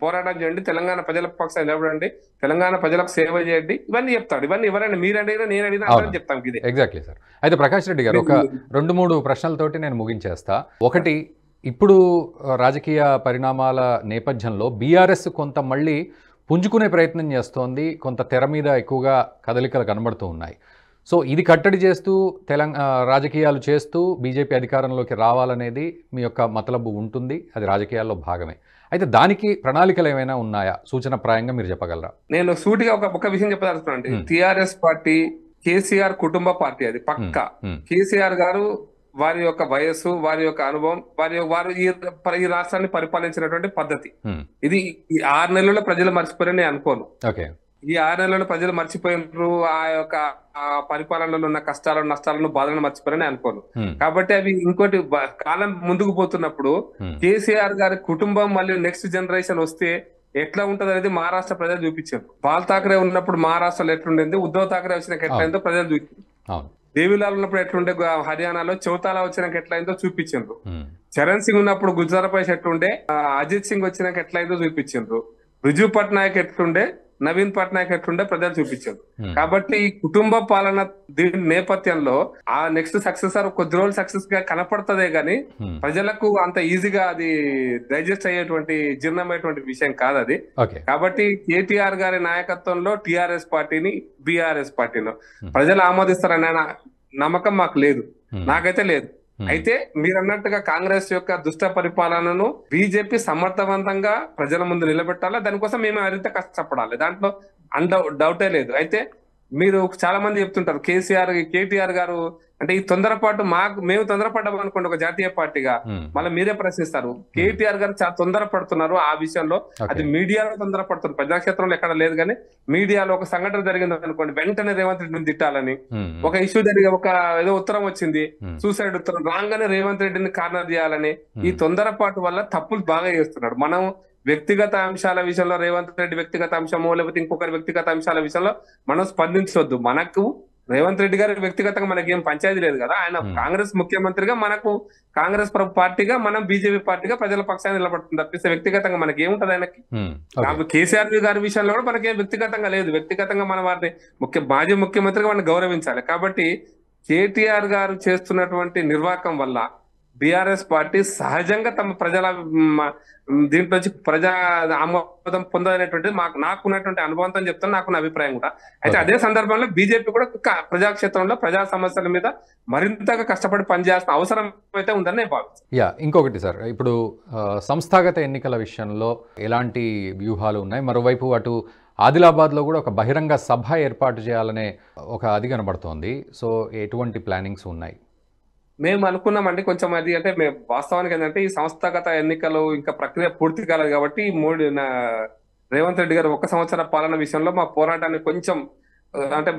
పోరాటం చేయండి, తెలంగాణ ప్రజల పక్షాన్ని నిలబడండి, తెలంగాణ ప్రజలకు సేవ చేయండి, ఇవన్నీ చెప్తాడు. ఇవన్నీ ఎవరైనా మీరు అడిగినా నేను అడిగినా అందరం చెప్తాం. ఇది ఎగ్జాక్ట్లీ సార్. అయితే ప్రకాష్ రెడ్డి గారు, ఒక 2-3 ప్రశ్నలతోటి నేను ముగించేస్తా. ఒకటి, ఇప్పుడు రాజకీయ పరిణామాల నేపథ్యంలో బీఆర్ఎస్ కొంత మళ్ళీ పుంజుకునే ప్రయత్నం చేస్తోంది, కొంత తెర మీద ఎక్కువగా కదలికలు కనబడుతూ ఉన్నాయి. సో ఇది కట్టడి చేస్తూ రాజకీయాలు చేస్తూ బీజేపీ అధికారంలోకి రావాలనేది మీ యొక్క మతలబు ఉంటుంది, అది రాజకీయాల్లో భాగమే. అయితే దానికి ప్రణాళికలు ఏమైనా ఉన్నాయా, సూచనప్రాయంగా మీరు చెప్పగలరా? నేను సూటిగా ఒక విషయం చెప్పదలుచుకున్నాను. టిఆర్ఎస్ పార్టీ కేసీఆర్ కుటుంబ పార్టీ, అది పక్కా. కేసీఆర్ గారు వారి యొక్క వయస్సు, వారి యొక్క అనుభవం, వారు ఈ రాష్ట్రాన్ని పరిపాలించినటువంటి పద్ధతి ఇది. ఈ 6 నెలల్లో ప్రజలు మర్చిపోయారని నేను అనుకోను. ఈ 6 నెలల్లో ప్రజలు మర్చిపోయినారు, ఆ యొక్క పరిపాలనలో ఉన్న కష్టాలను, నష్టాలను, బాధలను మర్చిపోయారని అనుకోను. కాబట్టి అవి ఇంకోటి కాలం ముందుకు పోతున్నప్పుడు కేసీఆర్ గారి కుటుంబం మళ్ళీ నెక్స్ట్ జనరేషన్ వస్తే ఎట్లా ఉంటది అనేది మహారాష్ట్ర ప్రజలు చూపించారు. బాల్ ఠాకరే ఉన్నప్పుడు మహారాష్ట్రలో ఎట్లుండేది, ఉద్ధవ్ ఠాకరే వచ్చినాక ఎట్లయిందో ప్రజలు చూపించారు. దేవిలాల్ ఉన్నప్పుడు ఎట్లుండే హర్యానాలో, చౌతాలా వచ్చినాక ఎట్లయిందో చూపించారు. చరణ్ సింగ్ ఉన్నప్పుడు గుజరాత్ ఎట్లుండే, అజిత్ సింగ్ వచ్చినాక ఎట్లయిందో చూపించారు. బిజు పట్నాయక్ ఎట్లుండే, నవీన్ పట్నాయక్ ఎట్లుండే ప్రజలు చూపించారు. కాబట్టి ఈ కుటుంబ పాలన దీని నేపథ్యంలో ఆ నెక్స్ట్ సక్సెసర్ కొద్ది రోజులు సక్సెస్ గా కనపడుతుందే గానీ ప్రజలకు అంత ఈజీగా అది డైజెస్ట్ అయ్యేటువంటి, జీర్ణమయ్యేటువంటి విషయం కాదు అది. కాబట్టి కేటీఆర్ గారి నాయకత్వంలో టిఆర్ఎస్ పార్టీని, బీఆర్ఎస్ పార్టీలో ప్రజలు ఆమోదిస్తారనే నమ్మకం మాకు లేదు, నాకైతే లేదు. అయితే మీరు అన్నట్టుగా కాంగ్రెస్ యొక్క దుష్ట పరిపాలనను బీజేపీ సమర్థవంతంగా ప్రజల ముందు నిలబెట్టాలి, దానికోసం మేము మరింత కష్టపడాలి, దాంట్లో డౌటే లేదు. అయితే మీరు చాలా మంది చెప్తుంటారు కేటీఆర్ గారు అంటే ఈ తొందరపాటు, మేము తొందరపడ్డాం అనుకోండి ఒక జాతీయ పార్టీగా, మళ్ళీ మీరే ప్రశ్నిస్తారు. కేటీఆర్ గారు చాలా తొందరపడుతున్నారు ఆ విషయంలో. అది మీడియాలో తొందరపడుతున్నారు, ప్రజాక్షేత్రంలో ఎక్కడ లేదు. కానీ మీడియాలో ఒక సంఘటన జరిగింది అనుకోండి, వెంటనే రేవంత్ రెడ్డిని తిట్టాలని, ఒక ఇష్యూ జరిగి ఏదో ఉత్తరం వచ్చింది, సూసైడ్ ఉత్తరం, రాగానే రేవంత్ రెడ్డిని కార్నర్ చేయాలని, ఈ తొందరపాటు వల్ల తప్పులు బాగా చేస్తున్నాడు. మనం వ్యక్తిగత అంశాల విషయంలో, రేవంత్ రెడ్డి వ్యక్తిగత అంశమో లేకపోతే ఇంకొకరి వ్యక్తిగత అంశాల విషయంలో మనం స్పందించవద్దు. మనకు రేవంత్ రెడ్డి గారి వ్యక్తిగతంగా మనకి ఏం పంచాయతీ లేదు కదా. ఆయన కాంగ్రెస్ ముఖ్యమంత్రిగా, మనకు కాంగ్రెస్ పార్టీగా, మనం బీజేపీ పార్టీగా ప్రజల పక్షాన్ని నిలబడుతుంది తప్పిస్తే వ్యక్తిగతంగా మనకి ఏముంటది ఆయనకి. కేసీఆర్ గారి విషయంలో కూడా మనకేం వ్యక్తిగతంగా లేదు. వ్యక్తిగతంగా మనం వారిని మాజీ ముఖ్యమంత్రిగా మనం గౌరవించాలి. కాబట్టి కేటీఆర్ గారు చేస్తున్నటువంటి నిర్వాహకం వల్ల బీఆర్ఎస్ పార్టీ సహజంగా తమ ప్రజల దీంట్లో ప్రజా ఆమోదం పొందనేటువంటిది నాకున్నటువంటి అనుభవంతో చెప్తాను, నాకున్న అభిప్రాయం కూడా. అయితే అదే సందర్భంలో బీజేపీ కూడా ప్రజాక్షేత్రంలో ప్రజా సమస్యల మీద మరింతగా కష్టపడి పనిచేయాల్సిన అవసరం అయితే ఉందని నేను భావిస్తాను. ఇంకొకటి సార్, ఇప్పుడు సంస్థాగత ఎన్నికల విషయంలో ఎలాంటి వ్యూహాలు ఉన్నాయి? మరోవైపు అటు ఆదిలాబాద్లో కూడా ఒక బహిరంగ సభ ఏర్పాటు చేయాలనే ఒక అది కనబడుతోంది. సో ఎటువంటి ప్లానింగ్స్ ఉన్నాయి? మేము అనుకున్నామండి కొంచెం అది, అంటే మేము వాస్తవానికి ఏంటంటే ఈ సంస్థాగత ఎన్నికలు ఇంకా ప్రక్రియ పూర్తి కాలేదు కాబట్టి రేవంత్ రెడ్డి గారు 1 సంవత్సర పాలన విషయంలో మా పోరాటాన్ని కొంచెం అంటే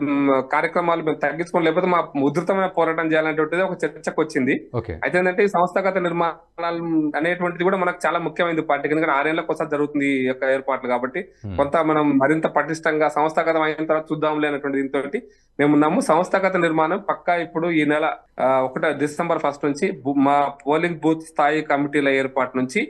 కార్యక్రమాలు మేము తగ్గించుకోవాలి, లేకపోతే మా ఉధృతమైన పోరాటం చేయాలనేటువంటిది ఒక చర్చకు వచ్చింది. అయితే ఏంటంటే ఈ సంస్థాగత నిర్మాణాలు అనేటువంటిది కూడా మనకు చాలా ముఖ్యమైనది పార్టీకి, ఎందుకంటే 6 ఏళ్లకు ఒకసారి జరుగుతుంది ఈ యొక్క ఏర్పాట్లు. కాబట్టి కొంత మనం మరింత పటిష్టంగా సంస్థాగతం అయిన తర్వాత చూద్దాంలే అనేటువంటి దీంతో మేము ఉన్నాము. సంస్థాగత నిర్మాణం పక్కా ఇప్పుడు ఈ నెల డిసెంబర్ 1 నుంచి మా పోలింగ్ బూత్ స్థాయి కమిటీల ఏర్పాటు నుంచి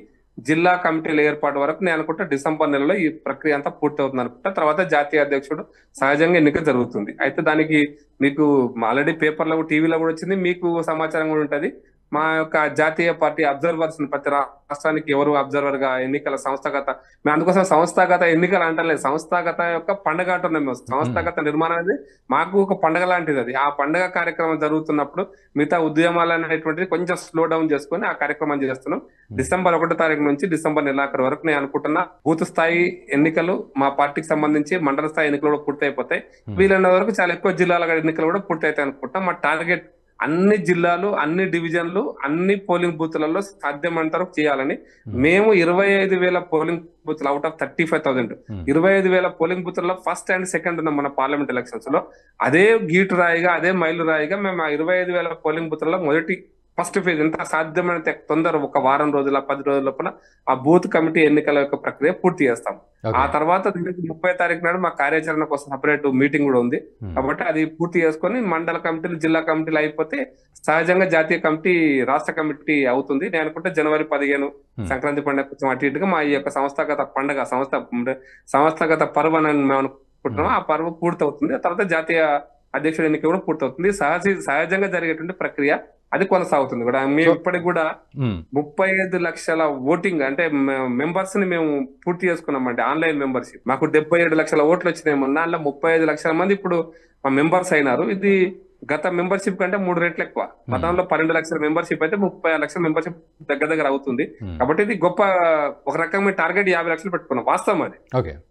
జిల్లా కమిటీల ఏర్పాటు వరకు నేను అనుకుంటా డిసెంబర్ నెలలో ఈ ప్రక్రియ అంతా పూర్తి అవుతుంది అనుకుంటా. తర్వాత జాతీయ అధ్యక్షుడు సహజంగా ఎన్నిక జరుగుతుంది. అయితే దానికి మీకు ఆల్రెడీ పేపర్లో టీవీలో కూడా వచ్చింది, మీకు సమాచారం కూడా ఉంటది. మా యొక్క జాతీయ పార్టీ అబ్జర్వర్స్ ప్రతి రాష్ట్రానికి ఎవరు అబ్జర్వర్ గా ఎన్నికల సంస్థాగత, మేము అందుకోసం సంస్థాగత ఎన్నికలు అంటలేదు, సంస్థాగత యొక్క పండుగ అంటున్నాం మేము. సంస్థాగత నిర్మాణం అనేది మాకు ఒక పండుగ లాంటిది. అది ఆ పండుగ కార్యక్రమం జరుగుతున్నప్పుడు మిగతా ఉద్యమాలు అనేటువంటిది కొంచెం స్లో డౌన్ చేసుకుని ఆ కార్యక్రమం చేస్తున్నాం. డిసెంబర్ 1వ తారీఖు నుంచి డిసెంబర్ నెలాఖరు వరకు నేను అనుకుంటున్నా బూత్ స్థాయి ఎన్నికలు మా పార్టీకి సంబంధించి మండల స్థాయి ఎన్నికలు కూడా పూర్తి అయిపోతాయి. వీలైన వరకు చాలా ఎక్కువ జిల్లాల ఎన్నికలు కూడా పూర్తి అవుతాయి అనుకుంటాం. మా టార్గెట్ అన్ని జిల్లాలు, అన్ని డివిజన్లు, అన్ని పోలింగ్ బూత్లలో సాధ్యమైనంత వరకు చేయాలని. మేము 25,000 పోలింగ్ బూత్లు అవుట్ ఆఫ్ 35,000 25,000 పోలింగ్ బూత్లలో ఫస్ట్ అండ్ సెకండ్ ఉన్నాం మన పార్లమెంట్ ఎలక్షన్స్ లో. అదే గీటు రాయిగా, అదే మైలు రాయిగా మేము ఆ 25,000 పోలింగ్ బూత్లలో ఫస్ట్ ఫేజ్ ఎంత సాధ్యమైన తొందర 1 వారం రోజుల 10 రోజుల లోపల ఆ బూత్ కమిటీ ఎన్నికల యొక్క ప్రక్రియ పూర్తి చేస్తాం. ఆ తర్వాత 30వ తారీఖు నాడు మా కార్యాచరణ కోసం సపరేట్ మీటింగ్ కూడా ఉంది. కాబట్టి అది పూర్తి చేసుకొని మండల కమిటీలు, జిల్లా కమిటీలు అయిపోతే సహజంగా జాతీయ కమిటీ, రాష్ట్ర కమిటీ అవుతుంది. నేను అనుకుంటే జనవరి 15 సంక్రాంతి పండుగ కొంచెం అటు ఇటుగా మా ఈ యొక్క సంస్థాగత పండుగ, సంస్థాగత పర్వ అని మేము అనుకుంటున్నాం. ఆ పర్వ పూర్తవుతుంది. ఆ తర్వాత జాతీయ అధ్యక్షుడు ఎన్నిక కూడా పూర్తవుతుంది. సహజంగా జరిగేటువంటి ప్రక్రియ అది కొనసాగుతుంది కూడా. మేము ఇప్పటికి కూడా 35 లక్షల ఓటింగ్ అంటే మెంబర్స్ ని మేము పూర్తి చేసుకున్నామండి. ఆన్లైన్ మెంబర్షిప్ మాకు 77 లక్షల ఓట్లు వచ్చినాయి మొన్న. అందులో 35 లక్షల మంది ఇప్పుడు మా మెంబర్స్ అయినారు. ఇది గత మెంబర్షిప్ కంటే 3 రెట్లు ఎక్కువ. గతంలో 12 లక్షల మెంబర్షిప్ అయితే 36 లక్షల మెంబర్షిప్ దగ్గర అవుతుంది. కాబట్టి ఇది గొప్ప, ఒక రకంగా టార్గెట్ 50 లక్షలు పెట్టుకున్నాం. వాస్తవం అది.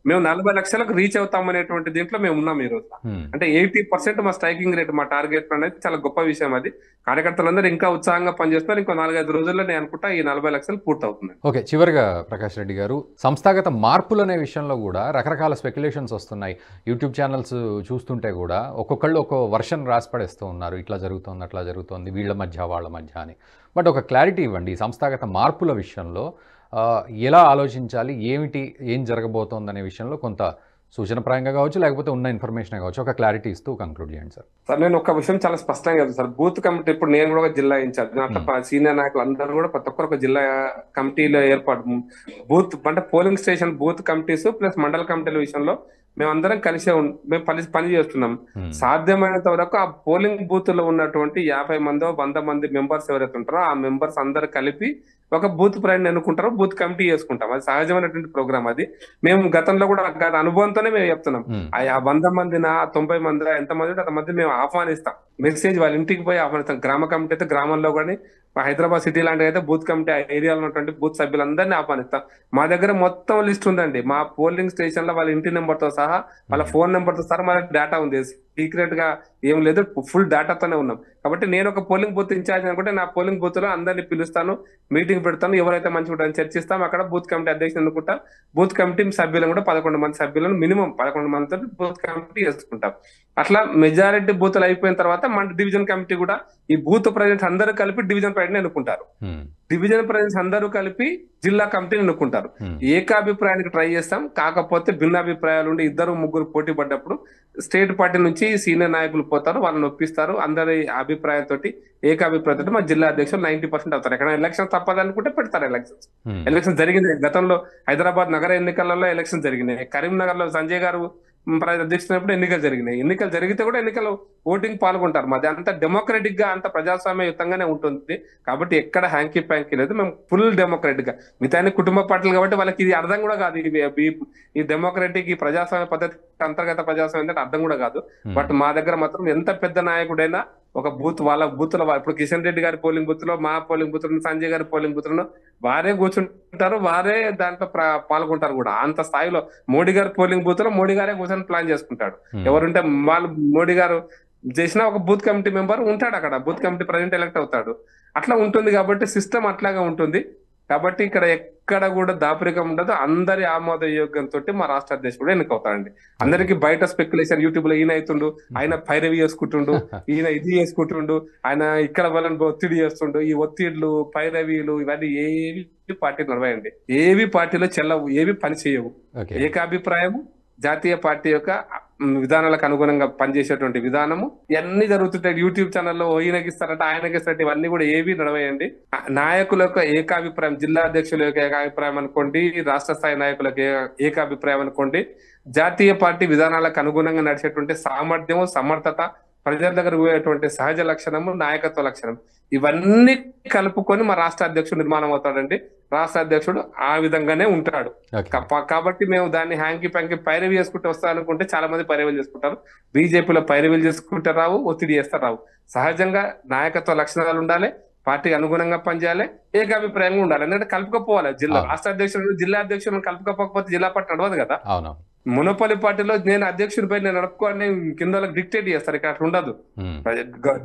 మేము 40 లక్షలకు రీచ్ అవుతాం అనేటువంటి దీంట్లో మేము ఉన్నాం ఈ రోజు. అంటే 80% మా స్ట్రైకింగ్ రేట్, మా టార్గెట్ అనేది చాలా గొప్ప విషయం. అది కార్యకర్తలందరూ ఇంకా ఉత్సాహంగా పనిచేస్తున్నారు. ఇంకో 4-5 రోజుల్లో నేను అనుకుంటా ఈ 40 లక్షలు పూర్తవుతుంది. ఓకే, చివరిగా ప్రకాష్ రెడ్డి గారు, సంస్థాగత మార్పులు అనే విషయంలో కూడా రకరకాల స్పెక్యులేషన్స్ వస్తున్నాయి. యూట్యూబ్ ఛానల్స్ చూస్తుంటే కూడా ఒక్కొక్కళ్ళు ఒక్కో వర్షన్ రాసి పడేస్తూ ఉన్నారు. ఇట్లా జరుగుతోంది, అట్లా జరుగుతోంది, వీళ్ళ మధ్య వాళ్ళ మధ్య అని. బట్ ఒక క్లారిటీ ఇవ్వండి, ఈ సంస్థాగత మార్పుల విషయంలో ఎలా ఆలోచించాలి, ఏం జరగబోతోంది అనే విషయంలో కొంత సూచనప్రాయంగా కావచ్చు, లేకపోతే ఉన్న ఇన్ఫర్మేషన్ కావచ్చు, ఒక క్లారిటీ ఇస్తూ కంక్లూడ్ చేయండి సార్. సార్ నేను ఒక విషయం చాలా స్పష్టంగా చెప్తాను సార్. బూత్ కమిటీ, ఇప్పుడు నేను కూడా ఒక జిల్లా ఇన్ఛార్జ్, అట్లా సీనియర్ నాయకులు అందరూ కూడా ప్రతి ఒక్కరు ఒక జిల్లా కమిటీలో ఏర్పాటు, బూత్ అంటే polling station booth committees plus మండల కమిటీల విషయంలో మేమందరం కలిసే మేము పని చేస్తున్నాం. సాధ్యమైనంత వరకు ఆ పోలింగ్ బూత్ లో ఉన్నటువంటి 50 మందో 100 మంది మెంబర్స్ ఎవరైతే ఉంటారో ఆ మెంబర్స్ అందరు కలిపి ఒక బూత్ ప్రైడ్ ఎన్నుకుంటారో బూత్ కమిటీ చేసుకుంటాం. అది సహజమైనటువంటి ప్రోగ్రామ్. అది మేము గతంలో కూడా అనుభవంతోనే మేము చెప్తున్నాం. ఆ 100 మందినా 90 మంది ఎంతమంది అంతమంది మేము ఆహ్వానిస్తాం. మెసేజ్ వాళ్ళ ఇంటికి పోయి ఆహ్వానిస్తాం. గ్రామ కమిటీ అయితే గ్రామంలో కానీ, హైదరాబాద్ సిటీ లాంటివి అయితే బూత్ కమిటీ ఏరియాలో ఉన్నటువంటి బూత్ సభ్యులందరినీ ఆహ్వానిస్తాం. మా దగ్గర మొత్తం లిస్ట్ ఉందండి. మా పోలింగ్ స్టేషన్ లో వాళ్ళ ఇంటి నెంబర్ తో సహా, వాళ్ళ ఫోన్ నెంబర్ తో సహా మన డేటా ఉంది. సీక్రెట్ గా ఏం లేదు, ఫుల్ డేటాతోనే ఉన్నాం. కాబట్టి నేను ఒక పోలింగ్ బూత్ ఇన్ఛార్జ్ అనుకుంటే నా పోలింగ్ బూత్ లో అందరినీ పిలుస్తాను, మీటింగ్ పెడతాను, ఎవరైతే మంచిగా ఉంటారని చర్చిస్తాం. అక్కడ బూత్ కమిటీ అధ్యక్షుడు అనుకుంటాం. బూత్ కమిటీ సభ్యులను కూడా 11 మంది సభ్యులను మినిమం 11 మందితో బూత్ కమిటీ చేసుకుంటాం. అట్లా మెజారిటీ బూతులు అయిపోయిన తర్వాత మన డివిజన్ కమిటీ కూడా ఈ బూత్ ప్రెసిడెంట్స్ అందరూ కలిపి డివిజన్ ప్రెసిడెంట్ ఎన్నుకుంటారు. డివిజన్ ప్రెసిడెంట్స్ అందరూ కలిపి జిల్లా కమిటీని ఎన్నుకుంటారు. ఏకాభిప్రాయానికి ట్రై చేస్తాం. కాకపోతే భిన్నాభిప్రాయాలు ఉండి 2-3 పోటీ పడ్డప్పుడు స్టేట్ పార్టీ నుంచి సీనియర్ నాయకులు పోతారు, వాళ్ళని ఒప్పిస్తారు. అందరి అభిప్రాయంతో ఏకాభిప్రాయంతో మా జిల్లా అధ్యక్షులు 90% అవుతారు. ఎక్కడ ఎలక్షన్ తప్పదనుకుంటే పెడతారు. ఎలక్షన్ జరిగింది. గతంలో హైదరాబాద్ నగర ఎన్నికలలో ఎలక్షన్ జరిగినాయి. కరీంనగర్ లో సంజయ్ గారు అధ్యక్షుడు ఎన్నికలు జరిగినాయి. ఎన్నికలు జరిగితే కూడా ఎన్నికలు ఓటింగ్ పాల్గొంటారు. మాది అంత డెమోక్రటిక్ గా అంత ప్రజాస్వామ్యయుతంగానే ఉంటుంది. కాబట్టి ఎక్కడ హ్యాంకీ ప్యాంకీ లేదు. మేము ఫుల్ డెమోక్రటిక్ గా, మిగతా కుటుంబ పార్టీలు కాబట్టి వాళ్ళకి ఇది అర్థం కూడా కాదు. ఈ డెమోక్రటిక్ ఈ ప్రజాస్వామ్య పద్ధతి అంతర్గత ప్రజాస్వామ్యం అంటే అర్థం కూడా కాదు. బట్ మా దగ్గర మాత్రం ఎంత పెద్ద నాయకుడైనా ఒక బూత్ వాళ్ళ బూత్ లో, ఇప్పుడు కిషన్ రెడ్డి గారి పోలింగ్ బూత్ లో, మా పోలింగ్ బూత్ లో, సంజయ్ గారి పోలింగ్ బూత్ లో వారే కూర్చుంటారు, వారే దాంట్లో పాల్గొంటారు కూడా. అంత స్థాయిలో మోడీ గారి పోలింగ్ బూత్ లో మోడీ గారే కూర్చొని ప్లాన్ చేసుకుంటాడు. ఎవరుంటే వాళ్ళు మోడీ గారు చేసిన ఒక బూత్ కమిటీ మెంబర్ ఉంటాడు అక్కడ, బూత్ కమిటీ ప్రెసిడెంట్ ఎలక్ట్ అవుతాడు. అట్లా ఉంటుంది కాబట్టి సిస్టమ్ అట్లాగా ఉంటుంది. కాబట్టి ఇక్కడ ఎక్కడ కూడా దాపరికం ఉండదు. అందరి ఆమోదయోగ్యంతో మా రాష్ట్ర అధ్యక్షుడు ఎన్నికవుతాడండి. అందరికి బయట స్పెక్యులేషన్, యూట్యూబ్ లో ఈయన అవుతుండు, ఆయన పైరవి చేసుకుంటుండు, ఈయన ఇది చేసుకుంటుండు, ఆయన ఇక్కడ వాళ్ళని ఒత్తిడి చేస్తుండు. ఈ ఒత్తిళ్లు, పైరవీలు ఇవన్నీ ఏవి పార్టీ నడవాయండి. ఏవి పార్టీలో చెల్లవు, ఏవి పని చేయవు. ఏకాభిప్రాయం, జాతీయ పార్టీ యొక్క విధానాలకు అనుగుణంగా పనిచేసేటువంటి విధానము ఇవన్నీ జరుగుతుంటాయి. యూట్యూబ్ ఛానల్లో ఈయనకిస్తారంటే ఆయనకిస్తారంటే ఇవన్నీ కూడా ఏవి నడవేయండి. నాయకుల యొక్క ఏకాభిప్రాయం, జిల్లా అధ్యక్షుల యొక్క ఏకాభిప్రాయం అనుకోండి, రాష్ట్ర స్థాయి నాయకుల ఏకాభిప్రాయం అనుకోండి, జాతీయ పార్టీ విధానాలకు అనుగుణంగా నడిచేటువంటి సామర్థ్యము, సమర్థత, ప్రజల దగ్గర పోయేటువంటి సహజ లక్షణము, నాయకత్వ లక్షణం, ఇవన్నీ కలుపుకొని మా రాష్ట్ర అధ్యక్షుడు నిర్మాణం అవుతాడండి. రాష్ట్ర అధ్యక్షుడు ఆ విధంగానే ఉంటాడు. కాబట్టి మేము దాన్ని హ్యాంకీ ప్యాంకీ పైరవీ చేసుకుంటూ వస్తా అనుకుంటే చాలా మంది పైరవీలు చేసుకుంటారు. బీజేపీలో పైరవీలు చేసుకుంటే రావు, ఒత్తిడి చేస్తారు రావు. సహజంగా నాయకత్వ లక్షణాలు ఉండాలి, పార్టీకి అనుగుణంగా పనిచేయాలి, ఏకాభిప్రాయంగా ఉండాలి. ఎందుకంటే కలుపుకపోవాలి. జిల్లా రాష్ట్ర అధ్యక్షుడు, జిల్లా అధ్యక్షుడు కలుపుకోకపోతే జిల్లా పార్టీ నడవదు కదా. మునపల్లి పార్టీలో నేను అధ్యక్షుడిపై నేను నడుపుకోని కింద వాళ్ళకి డిక్టేట్ చేస్తారు. ఇక్కడ అట్లా ఉండదు.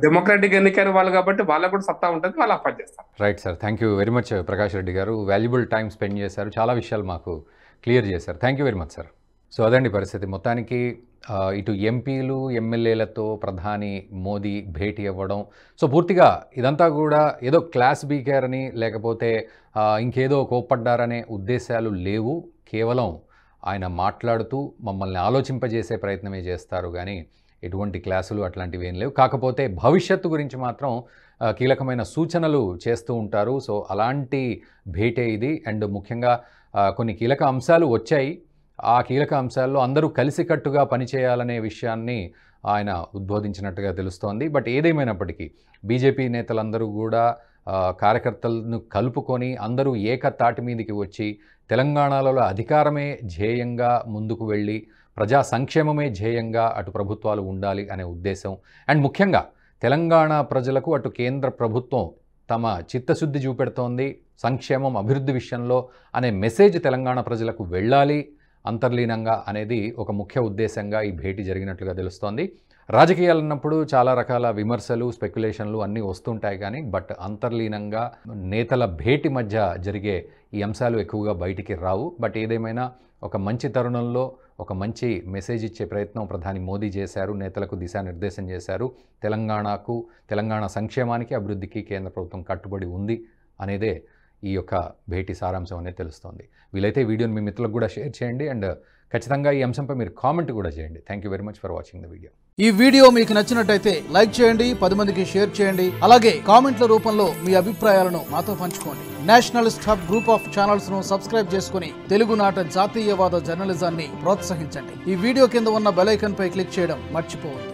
డెమోక్రాటిక్ ఎన్నికైన వాళ్ళు కాబట్టి వాళ్ళకు కూడా సత్తా ఉంటుంది, వాళ్ళు అపాయింట్ చేస్తారు. Right sir, thank you very much Prakash Reddy గారు. వాల్యుబుల్ టైం స్పెండ్ చేశారు, చాలా విషయాలు మాకు క్లియర్ చేశారు. Thank you very much sir. So అదండి పరిస్థితి. మొత్తానికి ఇటు ఎంపీలు, ఎమ్మెల్యేలతో ప్రధాని మోదీ భేటీ అవ్వడం, సో పూర్తిగా ఇదంతా కూడా ఏదో క్లాస్ బీకారని లేకపోతే ఇంకేదో కోప్పడ్డారనే ఉద్దేశాలు లేవు. కేవలం ఆయన మాట్లాడుతూ మమ్మల్ని ఆలోచింపజేసే ప్రయత్నమే చేస్తారు కానీ ఎటువంటి క్లాసులు అట్లాంటివి ఏం లేవు. కాకపోతే భవిష్యత్తు గురించి మాత్రం కీలకమైన సూచనలు చేస్తూ ఉంటారు. సో అలాంటి భేటీ ఇది. అండ్ ముఖ్యంగా కొన్ని కీలక అంశాలు వచ్చాయి. ఆ కీలక అంశాల్లో అందరూ కలిసికట్టుగా పనిచేయాలనే విషయాన్ని ఆయన ఉద్బోధించినట్టుగా తెలుస్తోంది. బట్ ఏదేమైనప్పటికీ బీజేపీ నేతలందరూ కూడా కార్యకర్తలను కలుపుకొని అందరూ ఏకతాటి మీదకి వచ్చి తెలంగాణలో అధికారమే ధ్యేయంగా ముందుకు వెళ్ళి ప్రజా సంక్షేమమే ధ్యేయంగా అటు ప్రభుత్వాలు ఉండాలి అనే ఉద్దేశం, అండ్ ముఖ్యంగా తెలంగాణ ప్రజలకు అటు కేంద్ర ప్రభుత్వం తమ చిత్తశుద్ధి చూపెడుతోంది సంక్షేమం, అభివృద్ధి విషయంలో అనే మెసేజ్ తెలంగాణ ప్రజలకు వెళ్ళాలి అంతర్లీనంగా అనేది ఒక ముఖ్య ఉద్దేశంగా ఈ భేటీ జరిగినట్లుగా తెలుస్తోంది. రాజకీయాలు అన్నప్పుడు చాలా రకాల విమర్శలు, స్పెక్యులేషన్లు అన్నీ వస్తుంటాయి కానీ బట్ అంతర్లీనంగా నేతల భేటీ మధ్య జరిగే ఈ అంశాలు ఎక్కువగా బయటికి రావు. బట్ ఏదేమైనా ఒక మంచి తరుణంలో ఒక మంచి మెసేజ్ ఇచ్చే ప్రయత్నం ప్రధాని మోదీ చేశారు, నేతలకు దిశానిర్దేశం చేశారు. తెలంగాణకు, తెలంగాణ సంక్షేమానికి, అభివృద్ధికి కేంద్ర ప్రభుత్వం కట్టుబడి ఉంది అనేదే ఈ యొక్క భేటీ సారాంశం అనేది తెలుస్తోంది. వీలైతే వీడియోని మీ మిత్రులకు కూడా షేర్ చేయండి అండ్ ఖచ్చితంగా ఈ అంశంపై మీరు కామెంట్ కూడా చేయండి. Thank you very much for watching the video. ఈ వీడియో మీకు నచ్చినట్టయితే లైక్ చేయండి, 10 మందికి షేర్ చేయండి. అలాగే కామెంట్ల రూపంలో మీ అభిప్రాయాలను మాతో పంచుకోండి. Nationalist hub group of channels ను సబ్స్క్రైబ్ చేసుకుని తెలుగునాట జాతీయవాద జర్నలిజాన్ని ప్రోత్సహించండి. ఈ వీడియో కింద ఉన్న బెల్ ఐకాన్ పై క్లిక్ చేయడం మర్చిపోవద్దు.